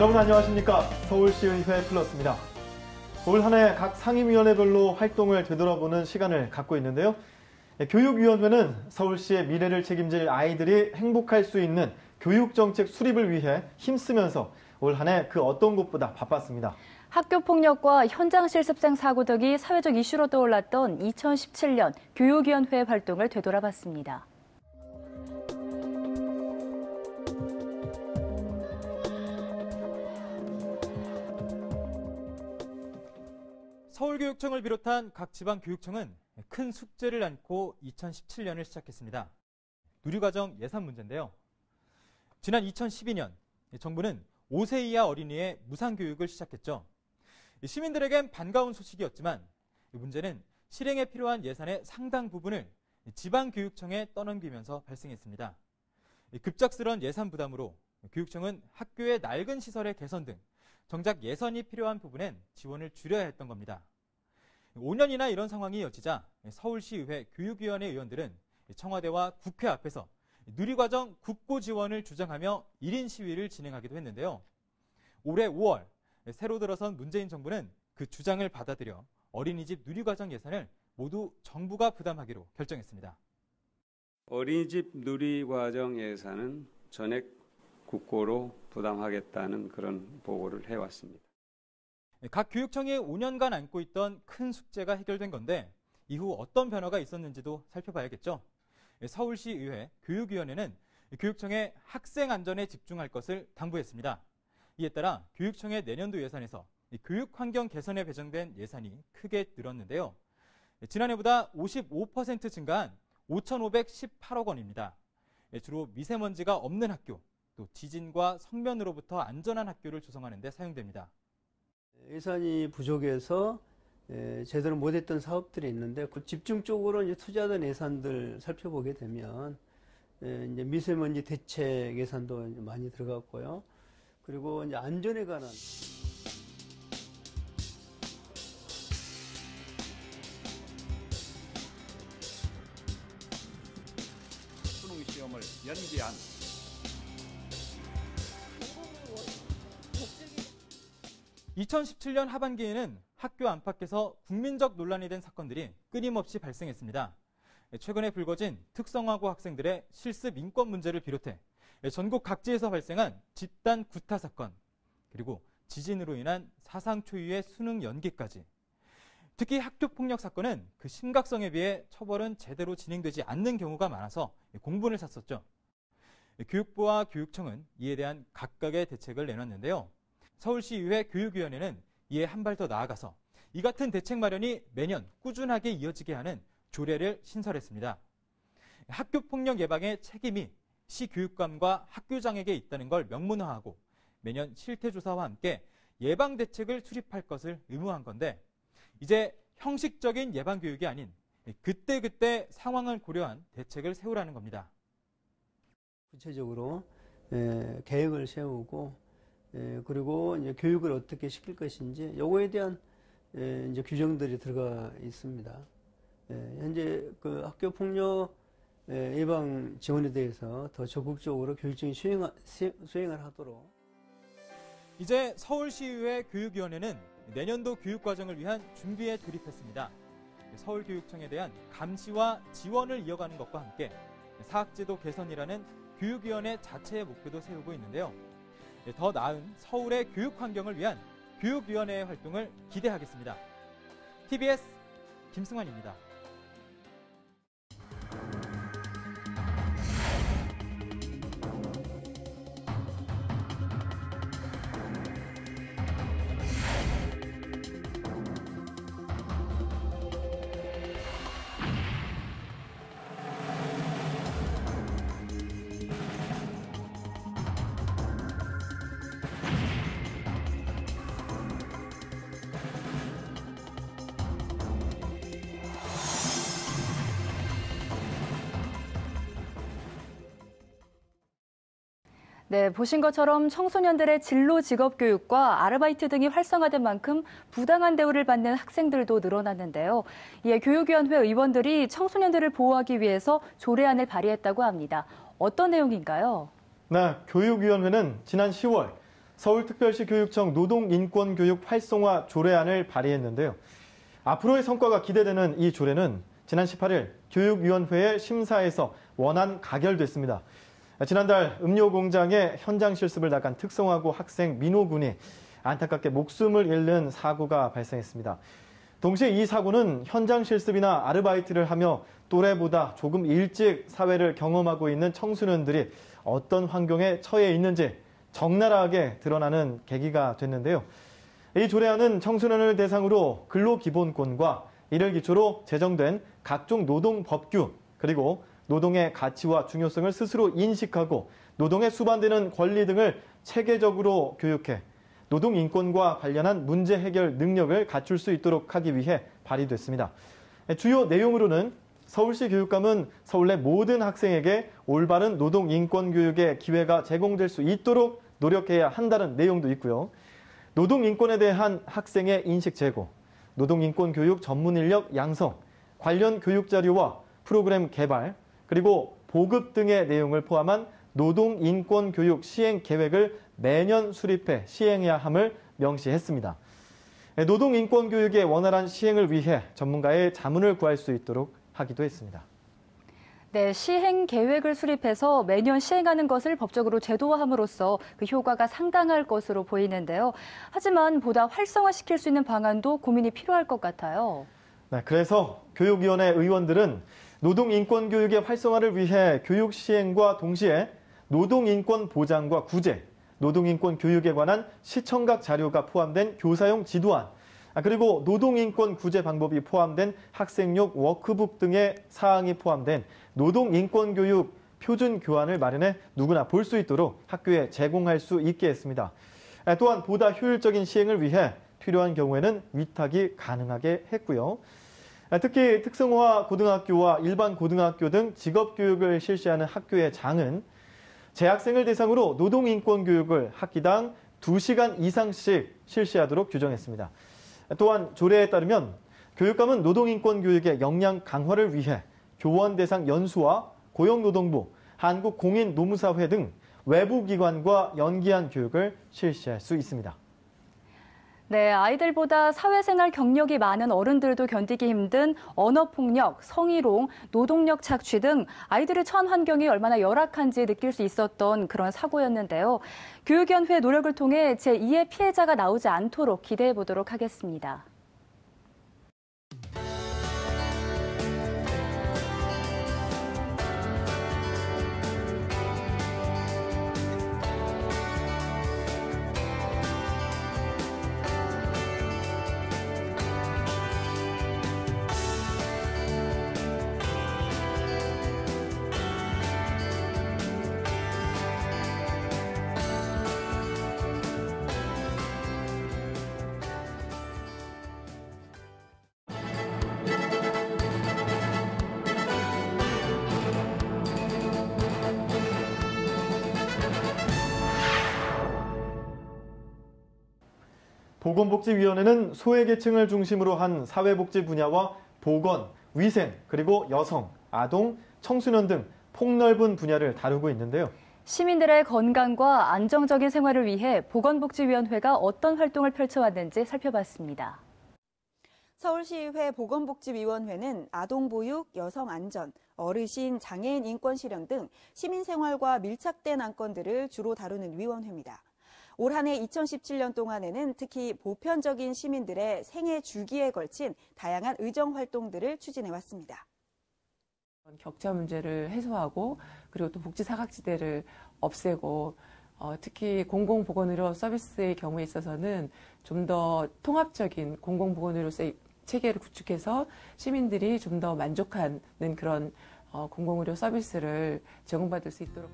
여러분 안녕하십니까? 서울시의회 플러스입니다. 올 한 해 각 상임위원회별로 활동을 되돌아보는 시간을 갖고 있는데요. 교육위원회는 서울시의 미래를 책임질 아이들이 행복할 수 있는 교육정책 수립을 위해 힘쓰면서 올 한 해 그 어떤 곳보다 바빴습니다. 학교폭력과 현장 실습생 사고 등이 사회적 이슈로 떠올랐던 2017년 교육위원회 활동을 되돌아봤습니다. 서울교육청을 비롯한 각 지방교육청은 큰 숙제를 안고 2017년을 시작했습니다. 누리과정 예산 문제인데요. 지난 2012년 정부는 5세 이하 어린이의 무상교육을 시작했죠. 시민들에겐 반가운 소식이었지만 문제는 실행에 필요한 예산의 상당 부분을 지방교육청에 떠넘기면서 발생했습니다. 급작스러운 예산 부담으로 교육청은 학교의 낡은 시설의 개선 등 정작 예산이 필요한 부분엔 지원을 줄여야 했던 겁니다. 5년이나 이런 상황이 이어지자 서울시의회 교육위원회 의원들은 청와대와 국회 앞에서 누리과정 국고 지원을 주장하며 1인 시위를 진행하기도 했는데요. 올해 5월 새로 들어선 문재인 정부는 그 주장을 받아들여 어린이집 누리과정 예산을 모두 정부가 부담하기로 결정했습니다. 어린이집 누리과정 예산은 전액 국고로 부담하겠다는 그런 보고를 해왔습니다. 각 교육청이 5년간 안고 있던 큰 숙제가 해결된 건데 이후 어떤 변화가 있었는지도 살펴봐야겠죠. 서울시의회 교육위원회는 교육청의 학생 안전에 집중할 것을 당부했습니다. 이에 따라 교육청의 내년도 예산에서 교육 환경 개선에 배정된 예산이 크게 늘었는데요. 지난해보다 55% 증가한 5,518억 원입니다. 주로 미세먼지가 없는 학교, 또 지진과 성면으로부터 안전한 학교를 조성하는 데 사용됩니다. 예산이 부족해서 제대로 못했던 사업들이 있는데 그 집중적으로 이제 투자된 예산들 살펴보게 되면 이제 미세먼지 대책 예산도 많이 들어갔고요. 그리고 이제 안전에 관한 수능 시험을 연기한 2017년 하반기에는 학교 안팎에서 국민적 논란이 된 사건들이 끊임없이 발생했습니다. 최근에 불거진 특성화고 학생들의 실습 인권 문제를 비롯해 전국 각지에서 발생한 집단 구타 사건, 그리고 지진으로 인한 사상 초유의 수능 연기까지. 특히 학교폭력 사건은 그 심각성에 비해 처벌은 제대로 진행되지 않는 경우가 많아서 공분을 샀었죠. 교육부와 교육청은 이에 대한 각각의 대책을 내놨는데요. 서울시의회 교육위원회는 이에 한 발 더 나아가서 이 같은 대책 마련이 매년 꾸준하게 이어지게 하는 조례를 신설했습니다. 학교폭력 예방의 책임이 시교육감과 학교장에게 있다는 걸 명문화하고 매년 실태조사와 함께 예방대책을 수립할 것을 의무화한 건데 이제 형식적인 예방교육이 아닌 그때그때 상황을 고려한 대책을 세우라는 겁니다. 구체적으로 계획을 세우고 그리고 이제 교육을 어떻게 시킬 것인지 요거에 대한 이제 규정들이 들어가 있습니다. 현재 그 학교 폭력 예방 지원에 대해서 더 적극적으로 교육청이 수행을 하도록. 이제 서울시의회 교육위원회는 내년도 교육과정을 위한 준비에 돌입했습니다. 서울교육청에 대한 감시와 지원을 이어가는 것과 함께 사학제도 개선이라는 교육위원회 자체의 목표도 세우고 있는데요. 더 나은 서울의 교육 환경을 위한 교육위원회의 활동을 기대하겠습니다. TBS 김승환입니다. 네, 보신 것처럼 청소년들의 진로 직업 교육과 아르바이트 등이 활성화된 만큼 부당한 대우를 받는 학생들도 늘어났는데요. 이에 교육위원회 의원들이 청소년들을 보호하기 위해서 조례안을 발의했다고 합니다. 어떤 내용인가요? 네, 교육위원회는 지난 10월 서울특별시 교육청 노동인권교육 활성화 조례안을 발의했는데요. 앞으로의 성과가 기대되는 이 조례는 지난 18일 교육위원회의 심사에서 원안 가결됐습니다. 지난달 음료 공장에 현장 실습을 나간 특성화고 학생 민호 군이 안타깝게 목숨을 잃는 사고가 발생했습니다. 동시에 이 사고는 현장 실습이나 아르바이트를 하며 또래보다 조금 일찍 사회를 경험하고 있는 청소년들이 어떤 환경에 처해 있는지 적나라하게 드러나는 계기가 됐는데요. 이 조례안은 청소년을 대상으로 근로기본권과 이를 기초로 제정된 각종 노동법규, 그리고 노동의 가치와 중요성을 스스로 인식하고 노동에 수반되는 권리 등을 체계적으로 교육해 노동인권과 관련한 문제 해결 능력을 갖출 수 있도록 하기 위해 발의됐습니다. 주요 내용으로는 서울시 교육감은 서울 내 모든 학생에게 올바른 노동인권 교육의 기회가 제공될 수 있도록 노력해야 한다는 내용도 있고요. 노동인권에 대한 학생의 인식 제고, 노동인권 교육 전문 인력 양성, 관련 교육 자료와 프로그램 개발, 그리고 보급 등의 내용을 포함한 노동인권 교육 시행 계획을 매년 수립해 시행해야 함을 명시했습니다. 노동인권 교육의 원활한 시행을 위해 전문가의 자문을 구할 수 있도록 하기도 했습니다. 네, 시행 계획을 수립해서 매년 시행하는 것을 법적으로 제도화함으로써 그 효과가 상당할 것으로 보이는데요. 하지만 보다 활성화시킬 수 있는 방안도 고민이 필요할 것 같아요. 네, 그래서 교육위원회 의원들은 노동인권 교육의 활성화를 위해 교육 시행과 동시에 노동인권 보장과 구제, 노동인권 교육에 관한 시청각 자료가 포함된 교사용 지도안, 그리고 노동인권 구제 방법이 포함된 학생용 워크북 등의 사항이 포함된 노동인권 교육 표준 교환을 마련해 누구나 볼 수 있도록 학교에 제공할 수 있게 했습니다. 또한 보다 효율적인 시행을 위해 필요한 경우에는 위탁이 가능하게 했고요. 특히 특성화 고등학교와 일반 고등학교 등 직업교육을 실시하는 학교의 장은 재학생을 대상으로 노동인권 교육을 학기당 2시간 이상씩 실시하도록 규정했습니다. 또한 조례에 따르면 교육감은 노동인권 교육의 역량 강화를 위해 교원 대상 연수와 고용노동부, 한국공인노무사회 등 외부 기관과 연계한 교육을 실시할 수 있습니다. 네, 아이들보다 사회생활 경력이 많은 어른들도 견디기 힘든 언어폭력, 성희롱, 노동력 착취 등 아이들의 처한 환경이 얼마나 열악한지 느낄 수 있었던 그런 사고였는데요. 교육위원회 노력을 통해 제2의 피해자가 나오지 않도록 기대해 보도록 하겠습니다. 보건복지위원회는 소외계층을 중심으로 한 사회복지 분야와 보건, 위생, 그리고 여성, 아동, 청소년 등 폭넓은 분야를 다루고 있는데요. 시민들의 건강과 안정적인 생활을 위해 보건복지위원회가 어떤 활동을 펼쳐왔는지 살펴봤습니다. 서울시의회 보건복지위원회는 아동보육, 여성안전, 어르신, 장애인 인권 실현 등 시민생활과 밀착된 안건들을 주로 다루는 위원회입니다. 올 한 해 2017년 동안에는 특히 보편적인 시민들의 생애 주기에 걸친 다양한 의정 활동들을 추진해왔습니다. 격차 문제를 해소하고 그리고 또 복지 사각지대를 없애고 특히 공공보건의료 서비스의 경우에 있어서는 좀 더 통합적인 공공보건의료 체계를 구축해서 시민들이 좀 더 만족하는 그런 공공의료 서비스를 제공받을 수 있도록.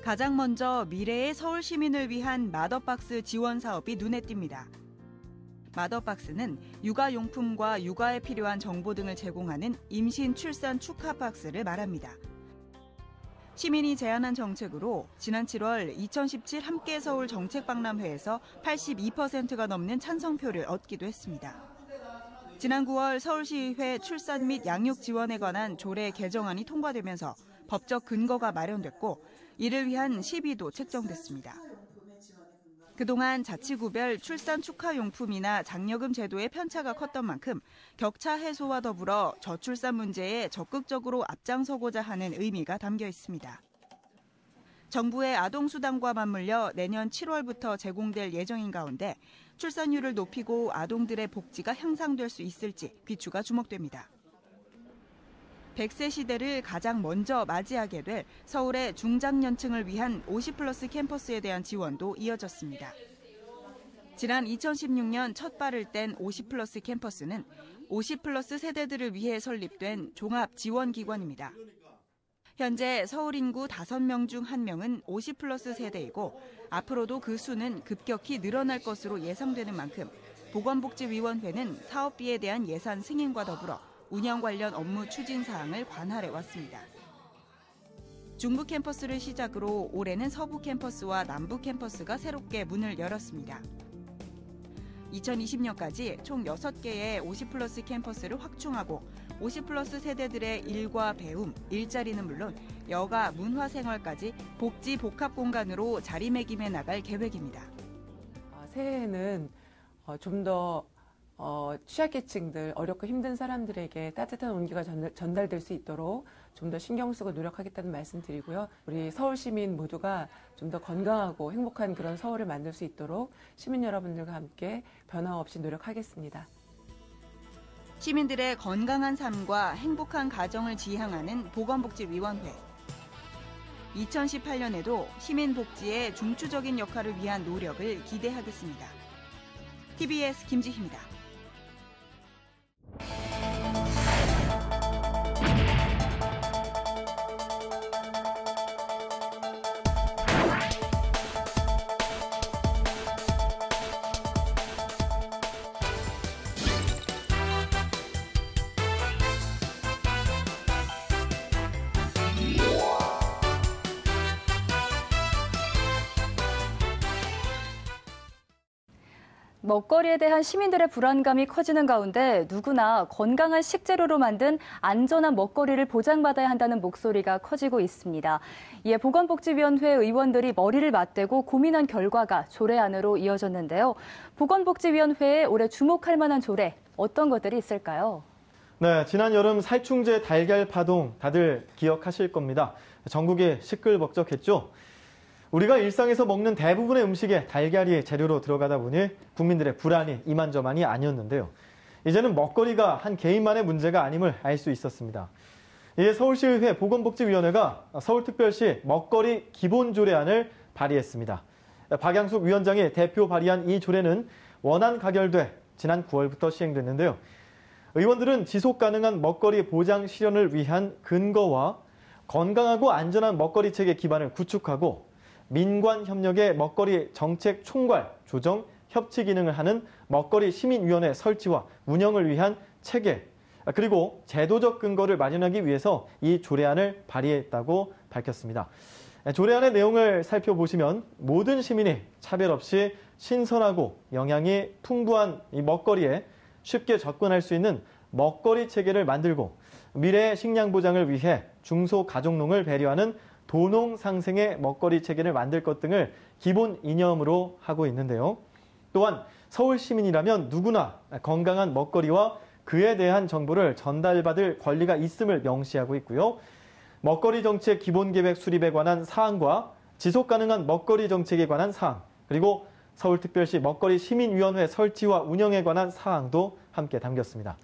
가장 먼저 미래의 서울 시민을 위한 마더박스 지원 사업이 눈에 띕니다. 마더박스는 육아용품과 육아에 필요한 정보 등을 제공하는 임신, 출산 축하 박스를 말합니다. 시민이 제안한 정책으로 지난 7월 2017 함께 서울 정책박람회에서 82%가 넘는 찬성표를 얻기도 했습니다. 지난 9월 서울시의회 출산 및 양육 지원에 관한 조례 개정안이 통과되면서 법적 근거가 마련됐고 이를 위한 시비도 책정됐습니다. 그동안 자치구별 출산 축하용품이나 장려금 제도의 편차가 컸던 만큼 격차 해소와 더불어 저출산 문제에 적극적으로 앞장서고자 하는 의미가 담겨 있습니다. 정부의 아동수당과 맞물려 내년 7월부터 제공될 예정인 가운데 출산율을 높이고 아동들의 복지가 향상될 수 있을지 귀추가 주목됩니다. 100세 시대를 가장 먼저 맞이하게 될 서울의 중장년층을 위한 50플러스 캠퍼스에 대한 지원도 이어졌습니다. 지난 2016년 첫 발을 뗀 50플러스 캠퍼스는 50플러스 세대들을 위해 설립된 종합지원기관입니다. 현재 서울 인구 5명 중 1명은 50플러스 세대이고 앞으로도 그 수는 급격히 늘어날 것으로 예상되는 만큼 보건복지위원회는 사업비에 대한 예산 승인과 더불어 운영 관련 업무 추진 사항을 관할해 왔습니다. 중부 캠퍼스를 시작으로 올해는 서부 캠퍼스와 남부 캠퍼스가 새롭게 문을 열었습니다. 2020년까지 총 6개의 50플러스 캠퍼스를 확충하고 50플러스 세대들의 일과 배움, 일자리는 물론 여가, 문화생활까지 복지 복합 공간으로 자리매김해 나갈 계획입니다. 새해에는 좀 더 취약계층들, 어렵고 힘든 사람들에게 따뜻한 온기가 전달될 수 있도록 좀 더 신경 쓰고 노력하겠다는 말씀 드리고요. 우리 서울 시민 모두가 좀 더 건강하고 행복한 그런 서울을 만들 수 있도록 시민 여러분들과 함께 변화 없이 노력하겠습니다. 시민들의 건강한 삶과 행복한 가정을 지향하는 보건복지위원회. 2018년에도 시민 복지의 중추적인 역할을 위한 노력을 기대하겠습니다. TBS 김지희입니다. 먹거리에 대한 시민들의 불안감이 커지는 가운데 누구나 건강한 식재료로 만든 안전한 먹거리를 보장받아야 한다는 목소리가 커지고 있습니다. 이에 보건복지위원회 의원들이 머리를 맞대고 고민한 결과가 조례안으로 이어졌는데요. 보건복지위원회에 올해 주목할 만한 조례, 어떤 것들이 있을까요? 네, 지난 여름 살충제 달걀 파동 다들 기억하실 겁니다. 전국이 시끌벅적했죠. 우리가 일상에서 먹는 대부분의 음식에 달걀이 재료로 들어가다 보니 국민들의 불안이 이만저만이 아니었는데요. 이제는 먹거리가 한 개인만의 문제가 아님을 알 수 있었습니다. 이에 서울시의회 보건복지위원회가 서울특별시 먹거리 기본조례안을 발의했습니다. 박양숙 위원장이 대표 발의한 이 조례는 원안 가결돼 지난 9월부터 시행됐는데요. 의원들은 지속 가능한 먹거리 보장 실현을 위한 근거와 건강하고 안전한 먹거리 체계 기반을 구축하고 민관 협력의 먹거리 정책 총괄, 조정, 협치 기능을 하는 먹거리 시민위원회 설치와 운영을 위한 체계, 그리고 제도적 근거를 마련하기 위해서 이 조례안을 발의했다고 밝혔습니다. 조례안의 내용을 살펴보시면 모든 시민이 차별 없이 신선하고 영양이 풍부한 이 먹거리에 쉽게 접근할 수 있는 먹거리 체계를 만들고 미래의 식량 보장을 위해 중소가족농을 배려하는 도농 상생의 먹거리 체계를 만들 것 등을 기본 이념으로 하고 있는데요. 또한 서울 시민이라면 누구나 건강한 먹거리와 그에 대한 정보를 전달받을 권리가 있음을 명시하고 있고요. 먹거리 정책 기본계획 수립에 관한 사항과 지속 가능한 먹거리 정책에 관한 사항, 그리고 서울특별시 먹거리 시민위원회 설치와 운영에 관한 사항도 함께 담겼습니다.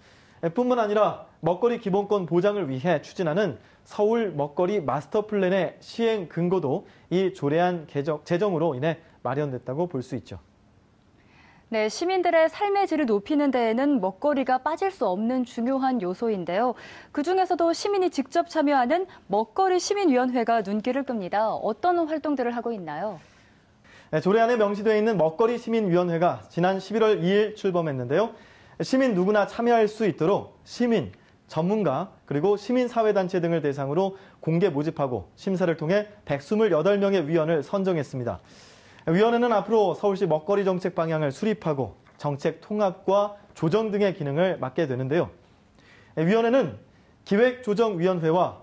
뿐만 아니라 먹거리 기본권 보장을 위해 추진하는 서울 먹거리 마스터 플랜의 시행 근거도 이 조례안 제정으로 인해 마련됐다고 볼 수 있죠. 네, 시민들의 삶의 질을 높이는 데에는 먹거리가 빠질 수 없는 중요한 요소인데요. 그중에서도 시민이 직접 참여하는 먹거리 시민위원회가 눈길을 끕니다. 어떤 활동들을 하고 있나요? 네, 조례안에 명시되어 있는 먹거리 시민위원회가 지난 11월 2일 출범했는데요. 시민 누구나 참여할 수 있도록 시민, 전문가, 그리고 시민사회단체 등을 대상으로 공개 모집하고 심사를 통해 128명의 위원을 선정했습니다. 위원회는 앞으로 서울시 먹거리 정책 방향을 수립하고 정책 통합과 조정 등의 기능을 맡게 되는데요. 위원회는 기획조정위원회와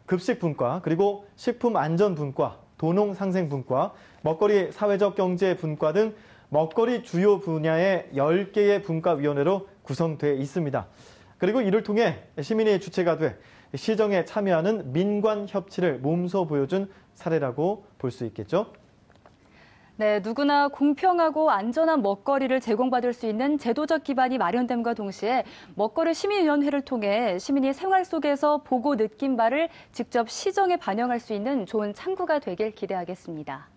급식분과 그리고 식품안전분과 도농상생분과, 먹거리 사회적 경제 분과 등 먹거리 주요 분야의 10개의 분과위원회로 구성돼 있습니다. 그리고 이를 통해 시민이 주체가 돼 시정에 참여하는 민관 협치를 몸소 보여준 사례라고 볼 수 있겠죠. 네, 누구나 공평하고 안전한 먹거리를 제공받을 수 있는 제도적 기반이 마련됨과 동시에 먹거리 시민위원회를 통해 시민이 생활 속에서 보고 느낀 바를 직접 시정에 반영할 수 있는 좋은 창구가 되길 기대하겠습니다.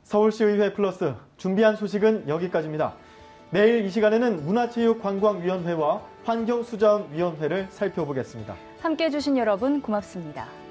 서울시의회 플러스 준비한 소식은 여기까지입니다. 내일 이 시간에는 문화체육관광위원회와 환경수자원위원회를 살펴보겠습니다. 함께해 주신 여러분 고맙습니다.